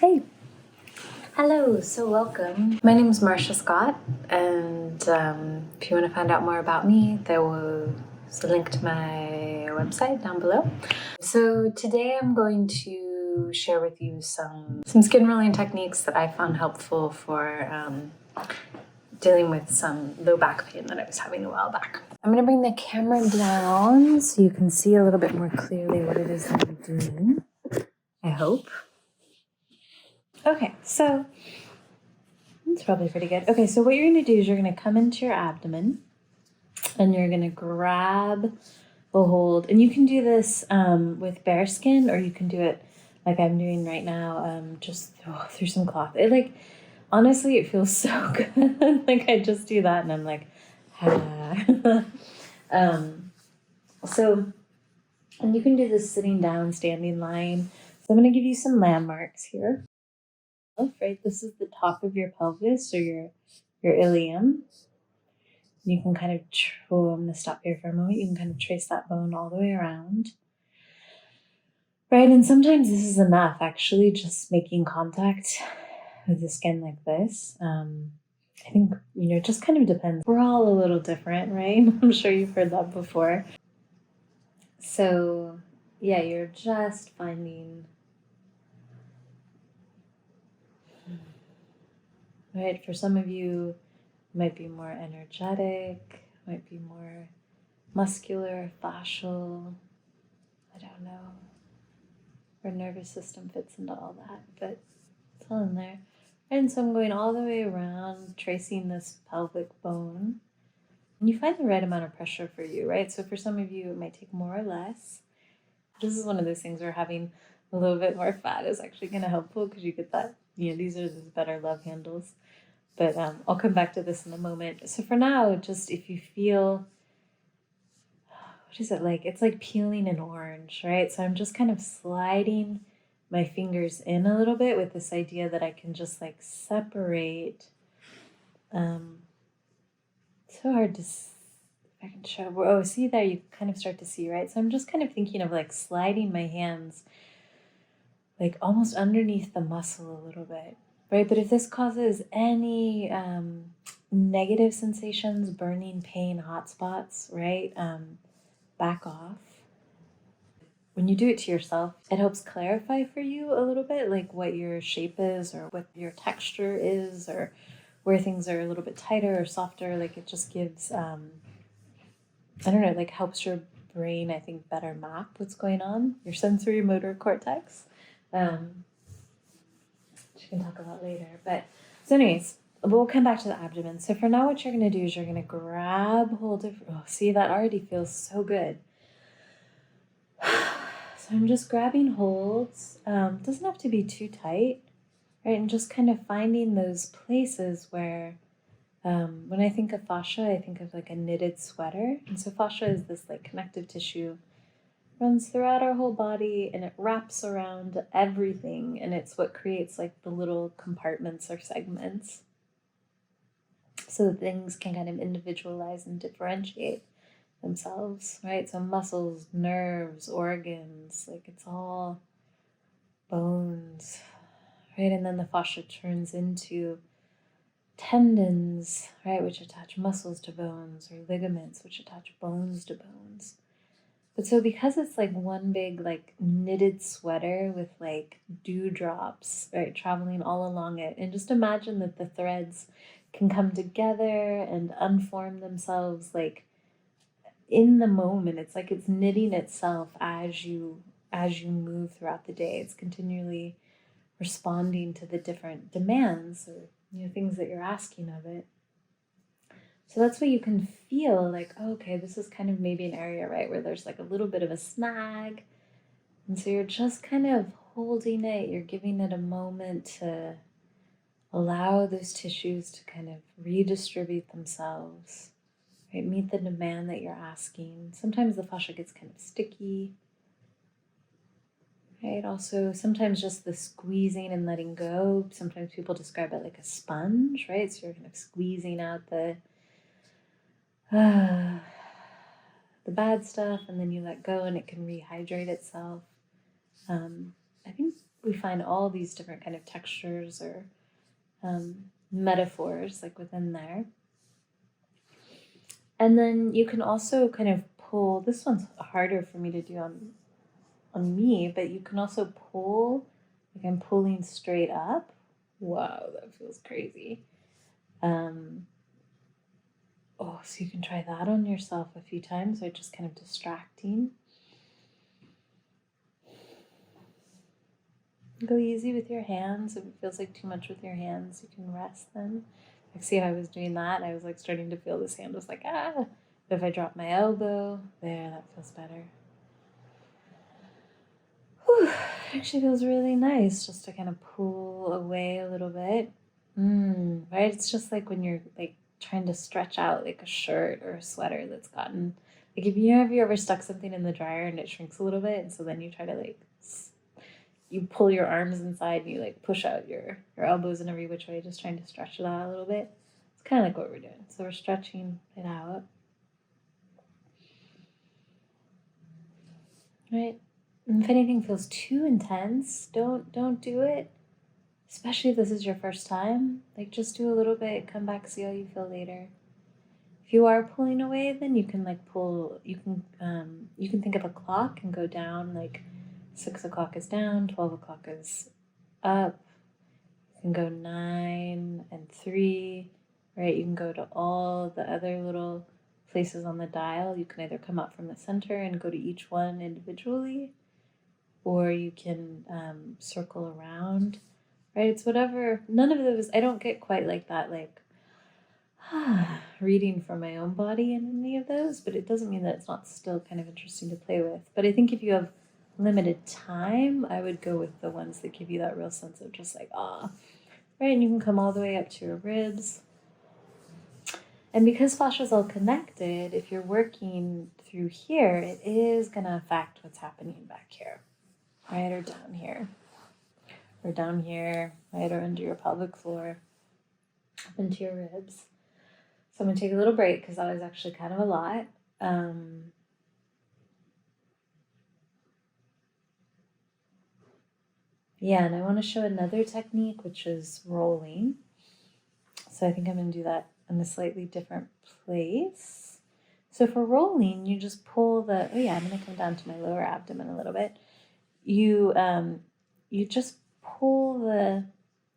Hey, hello, so welcome. My name is Marcia Scott, and if you want to find out more about me, there is a link to my website down below. So today I'm going to share with you some skin rolling techniques that I found helpful for dealing with some low back pain that I was having a while back. I'm going to bring the camera down so you can see a little bit more clearly what it is that I'm doing, I hope. Okay, so it's probably pretty good. Okay, so what you're going to do is you're going to come into your abdomen and you're going to grab a hold. And you can do this with bare skin, or you can do it like I'm doing right now, just through some cloth. Honestly, it feels so good. Like I just do that and I'm like, and you can do this sitting down, standing, lying. So I'm going to give you some landmarks here. Right, this is the top of your pelvis or your ilium. You can kind of, I'm going to stop here for a moment. You can kind of trace that bone all the way around. Right, and sometimes this is enough, actually, just making contact with the skin like this. I think, it just kind of depends. We're all a little different, right? I'm sure you've heard that before. So, yeah, you're just finding, right? For some of you, it might be more energetic, might be more muscular, fascial, I don't know. Our nervous system fits into all that, but it's all in there. And so I'm going all the way around, tracing this pelvic bone. And you find the right amount of pressure for you, right? So for some of you, it might take more or less. This is one of those things where having a little bit more fat is actually kind of helpful because you get that, these are the better love handles. But I'll come back to this in a moment. So for now, just if you feel, what is it like? It's like peeling an orange, right? So I'm just kind of sliding my fingers in a little bit with this idea that I can just like separate. So hard to, if I can show, oh, see there, you kind of start to see, right? So I'm just kind of thinking of like sliding my hands like almost underneath the muscle a little bit, right? But if this causes any negative sensations, burning, pain, hot spots, right? Back off. When you do it to yourself, it helps clarify for you a little bit, like what your shape is or what your texture is or where things are a little bit tighter or softer. Like it just gives, I don't know, like helps your brain, I think, better map what's going on, your sensory motor cortex. Which we can talk about later. But so anyways, we'll come back to the abdomen. So for now, what you're going to do is you're going to grab hold of, see, that already feels so good. So I'm just grabbing holds. Doesn't have to be too tight, right? And just kind of finding those places where, when I think of fascia, I think of like a knitted sweater. And so fascia is this like connective tissue, runs throughout our whole body and it wraps around everything. And it's what creates like the little compartments or segments. So that things can kind of individualize and differentiate themselves, right? So muscles, nerves, organs, like it's all bones, right? And then the fascia turns into tendons, right, which attach muscles to bones, or ligaments, which attach bones to bones. But so because it's like one big like knitted sweater with like dewdrops, right, traveling all along it, and just imagine that the threads can come together and unform themselves like in the moment. It's like it's knitting itself as you move throughout the day. It's continually responding to the different demands or things that you're asking of it. So that's what you can feel like, oh, okay, this is kind of maybe an area, right, where there's like a little bit of a snag. And so you're just kind of holding it. You're giving it a moment to allow those tissues to kind of redistribute themselves, right? Meet the demand that you're asking. Sometimes the fascia gets kind of sticky, right? Also, sometimes just the squeezing and letting go. Sometimes people describe it like a sponge, right? So you're kind of squeezing out the bad stuff, and then you let go and it can rehydrate itself. I think we find all these different kind of textures or metaphors like within there. And then you can also kind of pull, this one's harder for me to do on me, but you can also pull, like I'm pulling straight up. Wow, that feels crazy. So you can try that on yourself a few times, or just kind of distracting. Go easy with your hands. If it feels like too much with your hands, you can rest them. Like, see how I was doing that? I was like starting to feel this hand was like, ah. But if I drop my elbow, there, that feels better. Whew, actually feels really nice just to kind of pull away a little bit. Right? It's just like when you're like trying to stretch out like a shirt or a sweater that's gotten, like if you ever stuck something in the dryer and it shrinks a little bit, and so then you try to like, you pull your arms inside and you like push out your elbows in every which way, just trying to stretch it out a little bit. It's kind of like what we're doing. So we're stretching it out. Right? And if anything feels too intense, don't do it. Especially if this is your first time. Like just do a little bit, come back, see how you feel later. If you are pulling away, then you can like pull, you can think of a clock and go down, like 6 o'clock is down, 12 o'clock is up. You can go 9 and 3, right? You can go to all the other little places on the dial. You can either come up from the center and go to each one individually, or you can circle around, right? It's whatever. None of those, I don't get quite like that, like reading from my own body in any of those, but it doesn't mean that it's not still kind of interesting to play with. But I think if you have limited time, I would go with the ones that give you that real sense of just like, right? And you can come all the way up to your ribs. And because fascia is all connected, if you're working through here, it is going to affect what's happening back here, right? Or down here, right? Or under your pelvic floor, up into your ribs. So I'm going to take a little break because that was actually kind of a lot. Yeah, and I want to show another technique, which is rolling. So I think I'm going to do that in a slightly different place. So for rolling, you just pull the, I'm going to come down to my lower abdomen a little bit. You just pull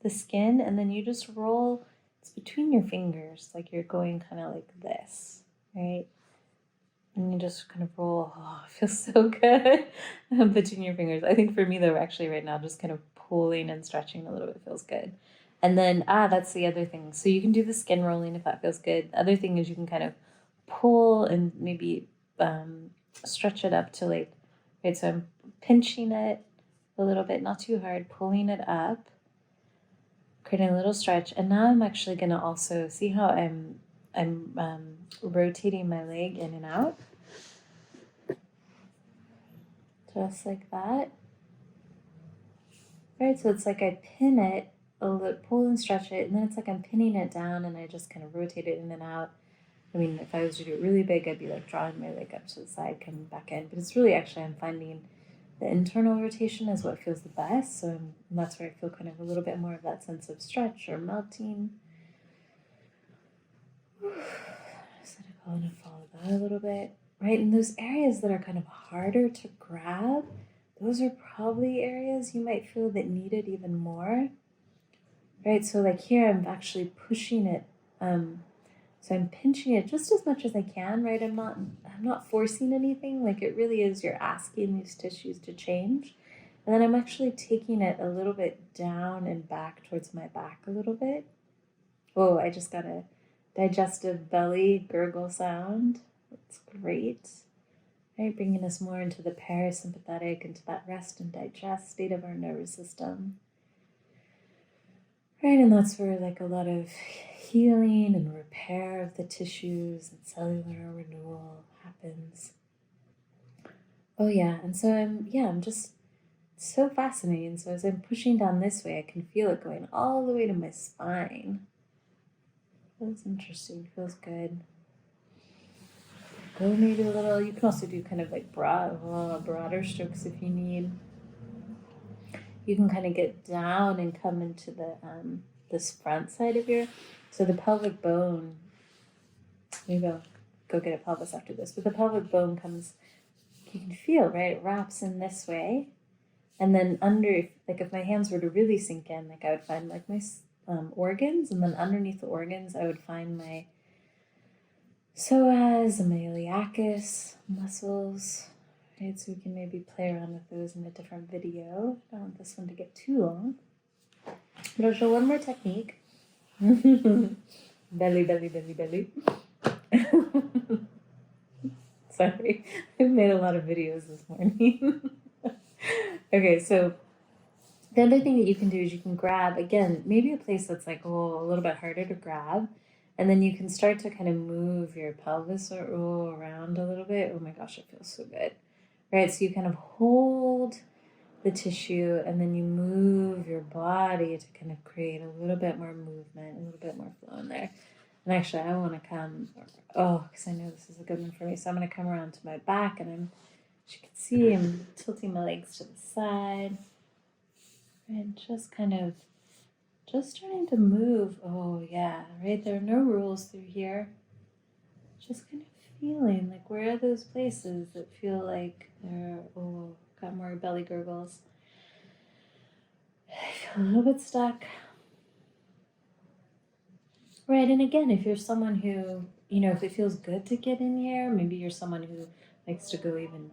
the skin, and then you just roll. It's between your fingers, like you're going kind of like this, right? And you just kind of roll. Oh, it feels so good between your fingers. I think for me, though, actually right now, just kind of pulling and stretching a little bit feels good. And then, that's the other thing. So you can do the skin rolling if that feels good. The other thing is you can kind of pull and maybe stretch it up to like, right, so I'm pinching it a little bit, not too hard, pulling it up, creating a little stretch. And now I'm actually going to also see how I'm rotating my leg in and out. Just like that. Right, so it's like I pin it, a little, pull and stretch it, and then it's like I'm pinning it down and I just kind of rotate it in and out. I mean, if I was to do it really big, I'd be like drawing my leg up to the side, coming back in. But it's really actually, I'm finding the internal rotation is what feels the best. So that's where I feel kind of a little bit more of that sense of stretch or melting. Just let it go and follow that a little bit. Right, and those areas that are kind of harder to grab, those are probably areas you might feel that need it even more. Right, so like here I'm actually pushing it. So I'm pinching it just as much as I can, right? I'm not forcing anything. Like it really is, you're asking these tissues to change. And then I'm actually taking it a little bit down and back towards my back a little bit. Oh, I just got a digestive belly gurgle sound. That's great. Right, bringing us more into the parasympathetic, into that rest and digest state of our nervous system. Right, and that's where like a lot of healing and repair of the tissues and cellular renewal happens. Oh yeah, and so I'm just so fascinating. So as I'm pushing down this way, I can feel it going all the way to my spine. Feels interesting, feels good. Go maybe a little, you can also do kind of like broader strokes if you need. you can kind of get down and come into the this front side of so the pelvic bone, maybe I'll go get a pelvis after this, but the pelvic bone comes, you can feel, right? It wraps in this way. And then under, like if my hands were to really sink in, like I would find like my organs, and then underneath the organs, I would find my psoas and my iliacus muscles, right? So we can maybe play around with those in a different video. I don't want this one to get too long. But I'll show one more technique. Belly, belly, belly, belly. Sorry, I've made a lot of videos this morning. Okay, so the other thing that you can do is you can grab, again, maybe a place that's like, a little bit harder to grab. And then you can start to kind of move your pelvis around a little bit. Oh my gosh, it feels so good. Right, so you kind of hold the tissue and then you move your body to kind of create a little bit more movement, a little bit more flow in there. And actually, I want to come, because I know this is a good one for me. So I'm going to come around to my back, and as you can see, I'm tilting my legs to the side. And just kind of, just trying to move. Oh yeah, right? There are no rules through here. Just kind of feeling like, where are those places that feel like they're, got more belly gurgles. I feel a little bit stuck. Right, and again, if you're someone who, if it feels good to get in here, maybe you're someone who likes to go even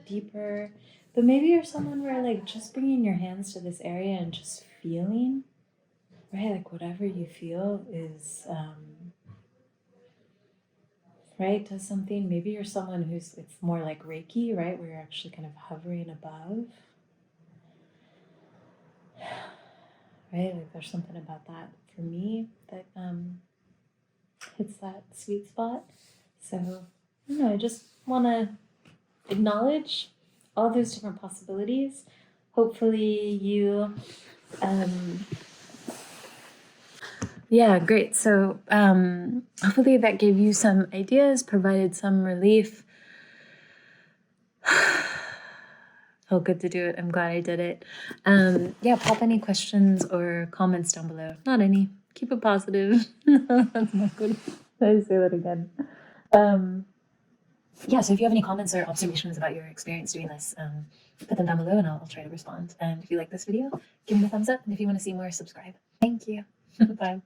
deeper. But maybe you're someone where like just bringing your hands to this area and just feeling, right? Like whatever you feel is, right, does something. Maybe you're someone it's more like Reiki, right? Where you're actually kind of hovering above. Right, like there's something about that for me that hits that sweet spot. So, I don't know, I just want to acknowledge all those different possibilities. Hopefully you, yeah, great. So hopefully that gave you some ideas, provided some relief. Felt good to do it. I'm glad I did it. Yeah, pop any questions or comments down below. Not any. Keep it positive. That's not good. I say that again. Yeah, so if you have any comments or observations about your experience doing this, put them down below and I'll try to respond. And if you like this video, give me a thumbs up. And if you want to see more, subscribe. Thank you. Bye.